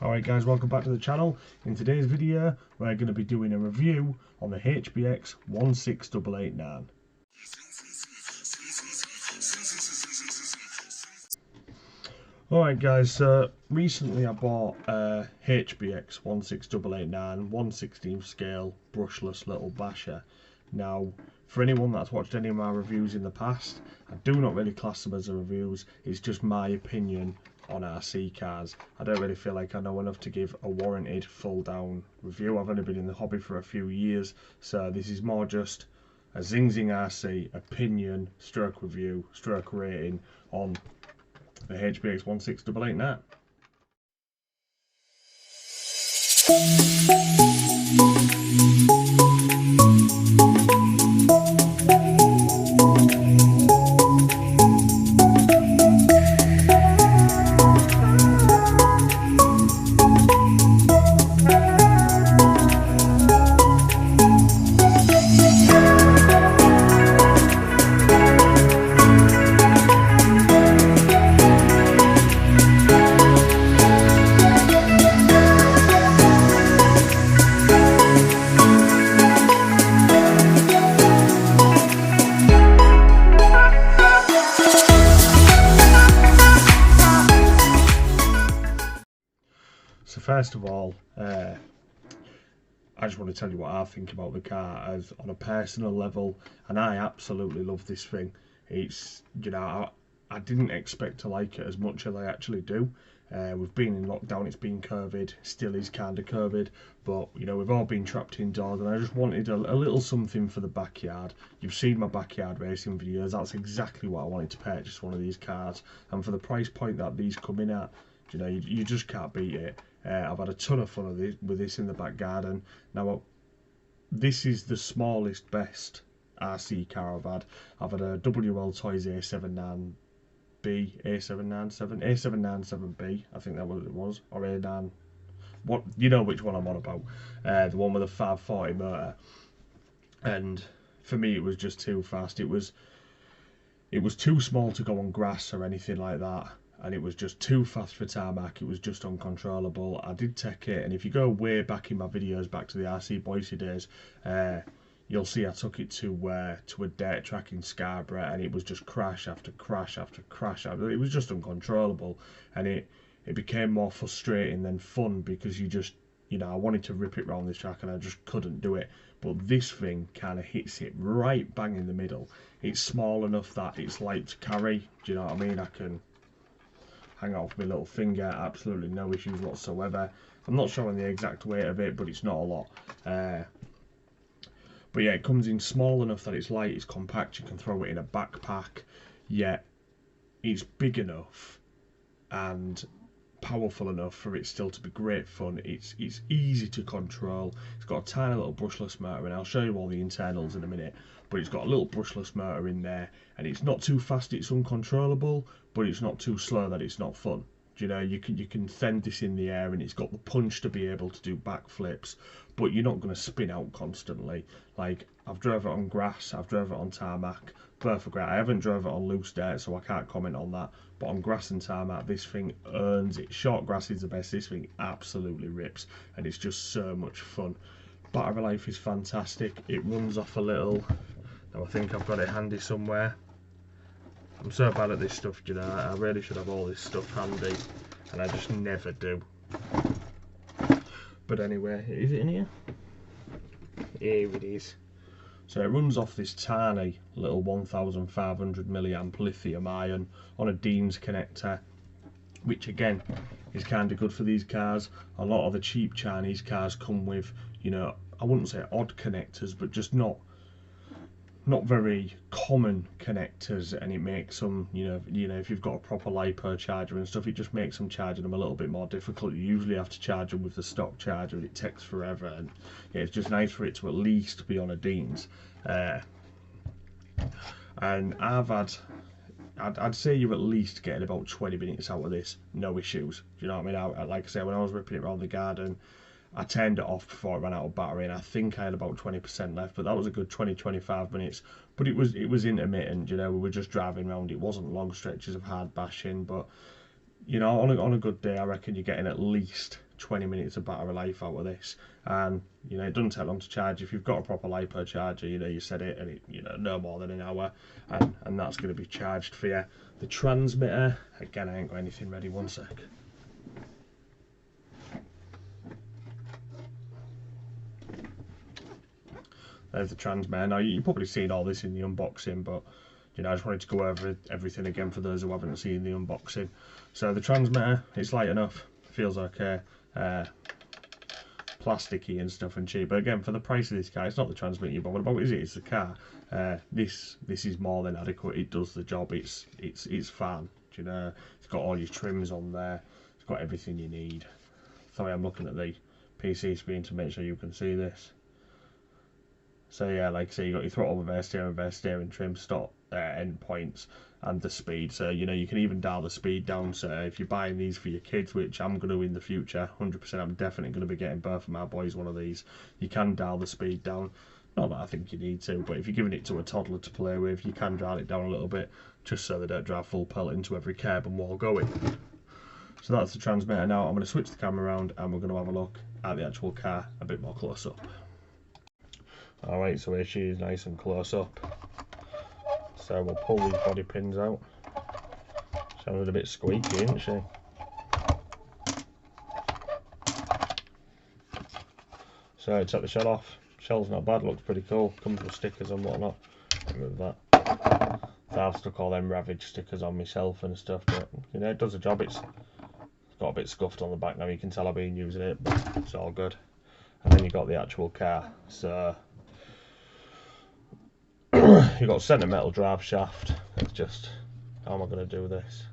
Alright guys, welcome back to the channel. In today's video we're going to be doing a review on the HBX 16889. Alright guys, so recently I bought a HBX 16889 1/16 scale brushless little basher. Now, for anyone that's watched any of my reviews in the past, I do not really class them as reviews, it's just my opinion on RC cars. I don't really feel like I know enough to give a warranted full down review. I've only been in the hobby for a few years, so this is more just a Zing Zing RC opinion stroke review stroke rating on the HBX 16889. So first of all, I just want to tell you what I think about the car as on a personal level, and I absolutely love this thing. It's, you know, I didn't expect to like it as much as I actually do. We've been in lockdown, it's been COVID, still is kind of COVID, but you know, we've all been trapped indoors, and I just wanted a little something for the backyard. You've seen my backyard racing videos, that's exactly what I wanted to purchase one of these cars, and for the price point that these come in at, you know, you just can't beat it. I've had a ton of fun with this in the back garden. Now, this is the smallest, best RC car I've had. I've had a WL Toys A79B, A797B, I think that was what it was, or A9. What, you know which one I'm on about? The one with a 540 motor. And for me, it was just too fast. It was too small to go on grass or anything like that. And it was just too fast for tarmac. It was just uncontrollable. I did take it, and if you go way back in my videos, back to the RC Boise days, you'll see I took it to a dirt track in Scarborough, and it was just crash after crash after crash. It was just uncontrollable, and it became more frustrating than fun, because you know, I wanted to rip it round this track and I just couldn't do it. But this thing kind of hits it right bang in the middle. It's small enough that it's light to carry. Do you know what I mean? I can hang off my little finger, absolutely no issues whatsoever. I'm not showing the exact weight of it, but it's not a lot. But yeah, it comes in small enough that it's light, it's compact, you can throw it in a backpack, yet it's big enough and powerful enough for it still to be great fun. It's easy to control. It's got a tiny little brushless motor, and I'll show you all the internals in a minute, but it's got a little brushless motor in there, and it's not too fast, it's uncontrollable, but it's not too slow that it's not fun. You know, you can send this in the air, and it's got the punch to be able to do backflips, but you're not going to spin out constantly. Like, I've drove it on grass, I've drove it on tarmac, perfect great. I haven't drove it on loose dirt, so I can't comment on that, but on grass and tarmac, this thing earns it. Short grass is the best. This thing absolutely rips, and it's just so much fun. Battery life is fantastic. It runs off a little, now I think I've got it handy somewhere. I'm so bad at this stuff, you know, I really should have all this stuff handy, and I just never do. But anyway, is it in here? Here it is. So it runs off this tiny little 1500 milliamp lithium ion on a Dean's connector, which again is kind of good for these cars. A lot of the cheap Chinese cars come with, you know, I wouldn't say odd connectors, but just not very common connectors, and it makes them, you know, if you've got a proper LiPo charger and stuff, it just makes them charging them a little bit more difficult. You usually have to charge them with the stock charger, and it takes forever, and yeah, it's just nice for it to at least be on a Dean's. And I'd say you're at least getting about 20 minutes out of this, no issues. Do you know what I mean? Like I say, when I was ripping it around the garden, I turned it off before it ran out of battery, and I think I had about 20% left, but that was a good 20-25 minutes. But it was intermittent, you know, we were just driving around. It wasn't long stretches of hard bashing, but you know, on a good day, I reckon you're getting at least 20 minutes of battery life out of this, and you know, it doesn't take long to charge. If you've got a proper LiPo charger, you know, you set it and it, you know, no more than an hour, and that's going to be charged for you. The transmitter, again, I ain't got anything ready, one sec. There's the transmitter. Now, you've probably seen all this in the unboxing, but you know, I just wanted to go over everything again for those who haven't seen the unboxing. So the transmitter, it's light enough, feels okay, plasticky and stuff and cheap. But again, for the price of this car, it's not the transmitter you're bothered about, is it? It's the car. This is more than adequate. It does the job. It's fun. You know, it's got all your trims on there. It's got everything you need. Sorry, I'm looking at the PC screen to make sure you can see this. So yeah, like I say, you got your throttle, reverse steering trim, stop, end points, and the speed. So you know, you can even dial the speed down. So if you're buying these for your kids, which I'm going to in the future, 100%, I'm definitely going to be getting both of my boys one of these. You can dial the speed down. Not that I think you need to, but if you're giving it to a toddler to play with, you can dial it down a little bit, just so they don't drive full pelt into every curb and wall going. So that's the transmitter. Now I'm going to switch the camera around and we're going to have a look at the actual car a bit more close up. Alright, so here she is, nice and close up. So we'll pull these body pins out. Sounded a bit squeaky, isn't she? So take the shell off. Shell's not bad, looks pretty cool. Comes with stickers and whatnot. Remove that. So I've stuck all them Ravage stickers on myself and stuff, but you know, it does the job. It's got a bit scuffed on the back now, you can tell I've been using it, but it's all good. And then you've got the actual car. So you've got a centre metal drive shaft. It's just, how am I going to do this?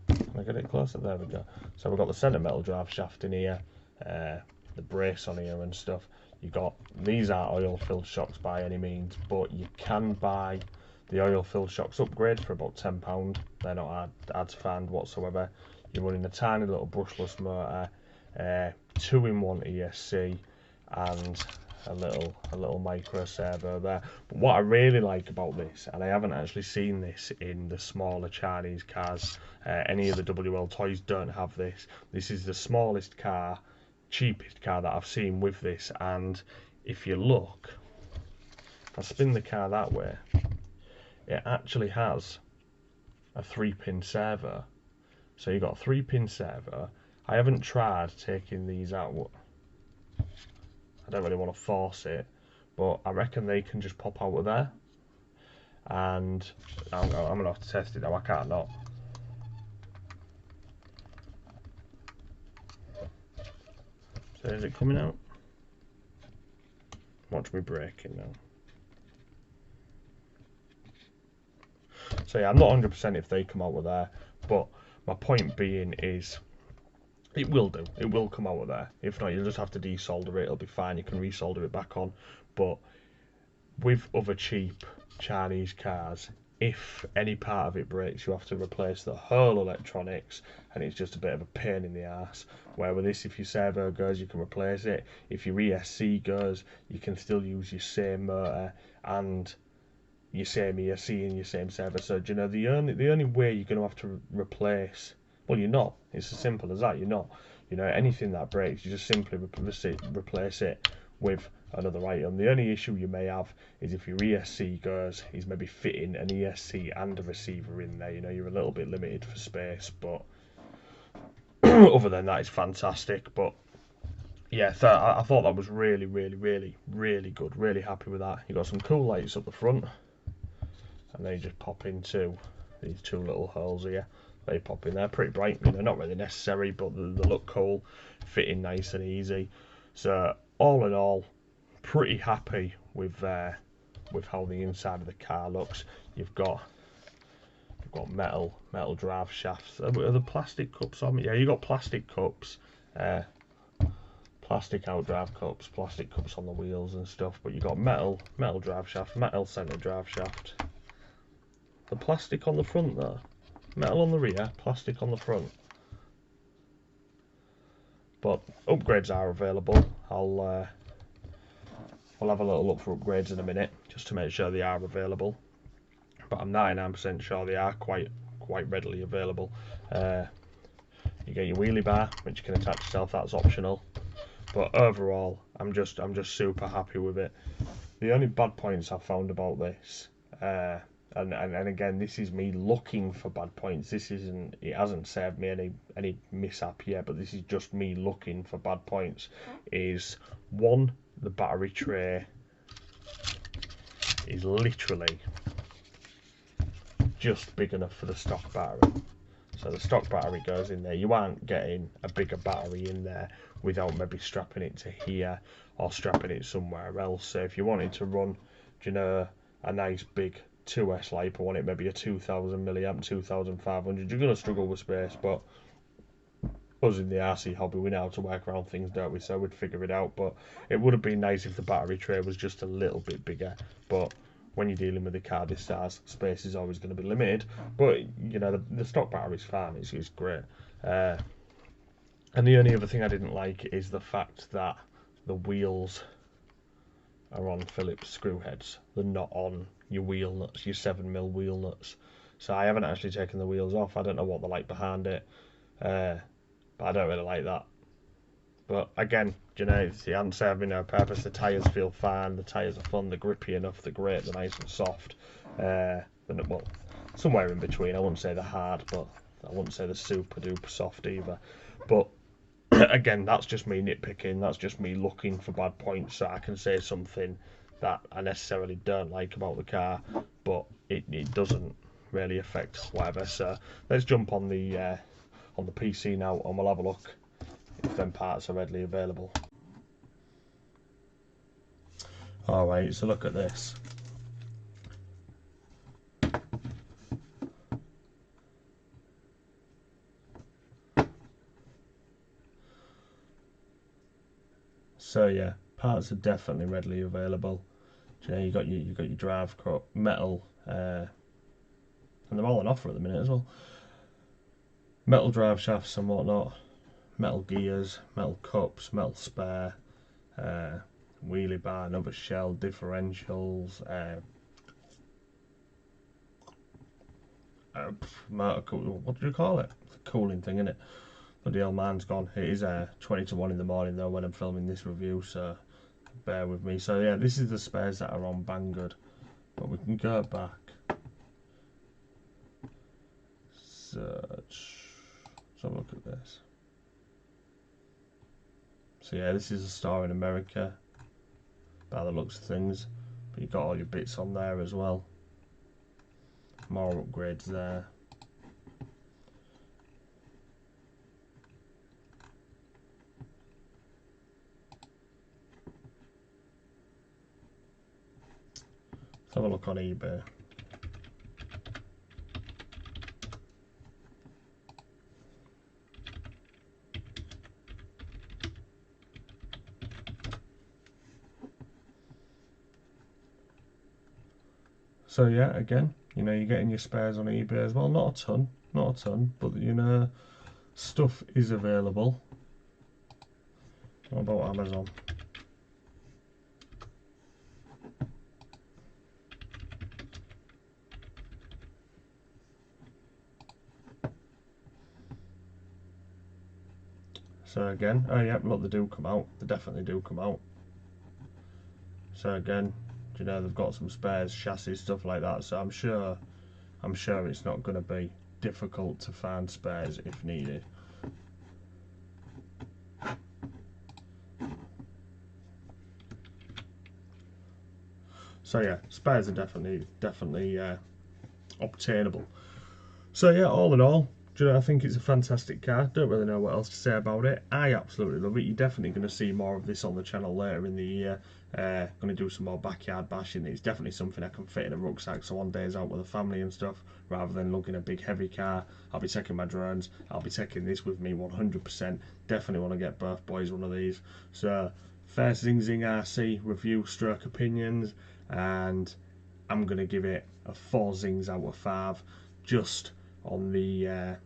Can I get it closer? There we go. So we've got the centre metal drive shaft in here, the brace on here and stuff. You got, these aren't oil filled shocks by any means, but you can buy the oil filled shocks upgrade for about £10. They're not hard to find whatsoever. You're running a tiny little brushless motor, 2-in-1 ESC, and a little micro servo there. But what I really like about this, and I haven't actually seen this in the smaller Chinese cars, any of the WL toys don't have this. This is the smallest car, cheapest car that I've seen with this, and if you look, if I spin the car that way, it actually has a 3-pin servo. So you've got a 3-pin servo. I haven't tried taking these out. I don't really want to force it, but I reckon they can just pop out of there. And I'm going to have to test it now, I can't not. So is it coming out? Watch me braking now. So yeah, I'm not 100% if they come out of there, but my point being is, it will do. It will come out of there. If not, you'll just have to desolder it. It'll be fine. You can resolder it back on. But with other cheap Chinese cars, if any part of it breaks, you have to replace the whole electronics, and it's just a bit of a pain in the ass. Where with this, if your servo goes, you can replace it. If your ESC goes, you can still use your same motor and your same ESC and your same servo. So, you know, the only way you're going to have to replace, well, you're not. It's as simple as that. You're not. You know, anything that breaks, you just simply replace it with another item. The only issue you may have is if your ESC goes, is maybe fitting an ESC and a receiver in there. You know, you're a little bit limited for space, but other than that, it's fantastic. But yeah, I thought that was really good. Really happy with that. You got some cool lights up the front, and they just pop into these two little holes here. They pop in there, pretty bright. You know, not really necessary, but they look cool, fitting nice and easy. So all in all, pretty happy with how the inside of the car looks. You've got metal drive shafts. Are the plastic cups on? Yeah, you've got plastic cups, plastic outdrive cups, plastic cups on the wheels and stuff. But you've got metal drive shaft, metal centre drive shaft. The plastic on the front though. Metal on the rear, plastic on the front. But upgrades are available. I'll have a little look for upgrades in a minute, just to make sure they are available. But I'm 99% sure they are quite readily available. You get your wheelie bar, which you can attach yourself, that's optional. But overall, I'm just super happy with it. The only bad points I've found about this, and again, this is me looking for bad points. It hasn't saved me any mishap yet, but this is just me looking for bad points. Is one, the battery tray is literally just big enough for the stock battery. So the stock battery goes in there. You aren't getting a bigger battery in there without maybe strapping it to here or strapping it somewhere else. So if you wanted to run, you know, a nice big 2S LiPo on it, maybe a 2000 milliamp, 2500, you're going to struggle with space. But us in the RC hobby, we know how to work around things, don't we? So we'd figure it out. But it would have been nice if the battery tray was just a little bit bigger. But when you're dealing with a car this size, space is always going to be limited. But you know, the stock battery's fine. It's great. And the only other thing I didn't like is the fact that the wheels are on Phillips screw heads. They're not on your wheel nuts, your 7mm wheel nuts. So I haven't actually taken the wheels off. I don't know what they're like behind it, but I don't really like that. But again, you know, it hasn't served me no purpose. The tyres feel fine. The tyres are fun. They're grippy enough. They're great. They're nice and soft. Well, somewhere in between. I wouldn't say they're hard, but I wouldn't say they're super duper soft either. But again, that's just me nitpicking. That's just me looking for bad points, so I can say something that I necessarily don't like about the car, but it doesn't really affect whatever. So let's jump on the PC now, and we'll have a look if them parts are readily available. Alright, so look at this. So yeah, parts are definitely readily available. You know, you got your drive cut metal, and they're all on offer at the minute as well. Metal drive shafts and whatnot, metal gears, metal cups, metal spare, wheelie bar, another shell, differentials, what do you call it? It's a cooling thing, isn't it? Bloody hell, mine's gone. It is 20 to 1 in the morning though when I'm filming this review, so bear with me. So yeah, this is the spares that are on Banggood, but we can go back. Search. Let's have a look at this. So yeah, this is a store in America by the looks of things, but you've got all your bits on there as well. More upgrades there. Let's have a look on eBay. So yeah, again, you know, you're getting your spares on eBay as well. Not a ton, but you know, stuff is available. What about Amazon? So again, oh yeah, look, they do come out. They definitely do come out. So again, you know, they've got some spares, chassis, stuff like that. So I'm sure it's not going to be difficult to find spares if needed. So yeah, spares are definitely obtainable. So yeah, all in all, do you know, I think it's a fantastic car. Don't really know what else to say about it. I absolutely love it. You're definitely going to see more of this on the channel later in the year. Going to do some more backyard bashing. It's definitely something I can fit in a rucksack, so on days out with the family and stuff, rather than lugging a big heavy car. I'll be taking my drones. I'll be taking this with me 100%. Definitely want to get both boys one of these. So first Zing Zing RC review stroke opinions, and I'm going to give it a 4 zings out of 5, just on the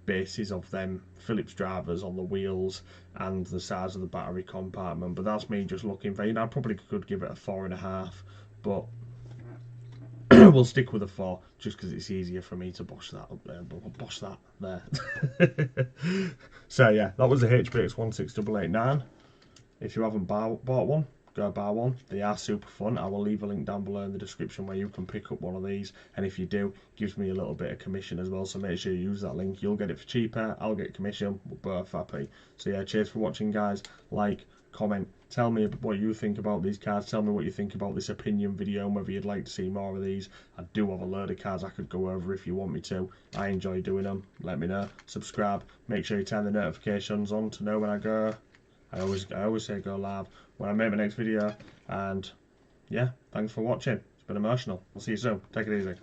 basis of them Phillips drivers on the wheels and the size of the battery compartment. But that's me just looking for, you know, I probably could give it a 4.5, but we'll stick with a 4 just because it's easier for me to bosh that up there. But bosh that there. So yeah, that was the HBX 16889. If you haven't bought one, go buy one. They are super fun. I will leave a link down below in the description where you can pick up one of these, and if you do, it gives me a little bit of commission as well, so make sure you use that link. You'll get it for cheaper, I'll get commission, we're both happy. So yeah, cheers for watching guys. Like, comment, tell me what you think about these cards, tell me what you think about this opinion video and whether you'd like to see more of these. I do have a load of cards I could go over if you want me to. I enjoy doing them. Let me know. Subscribe, make sure you turn the notifications on to know when I go. I always say go live when I make my next video. And yeah, thanks for watching. It's been emotional. I'll see you soon. Take it easy.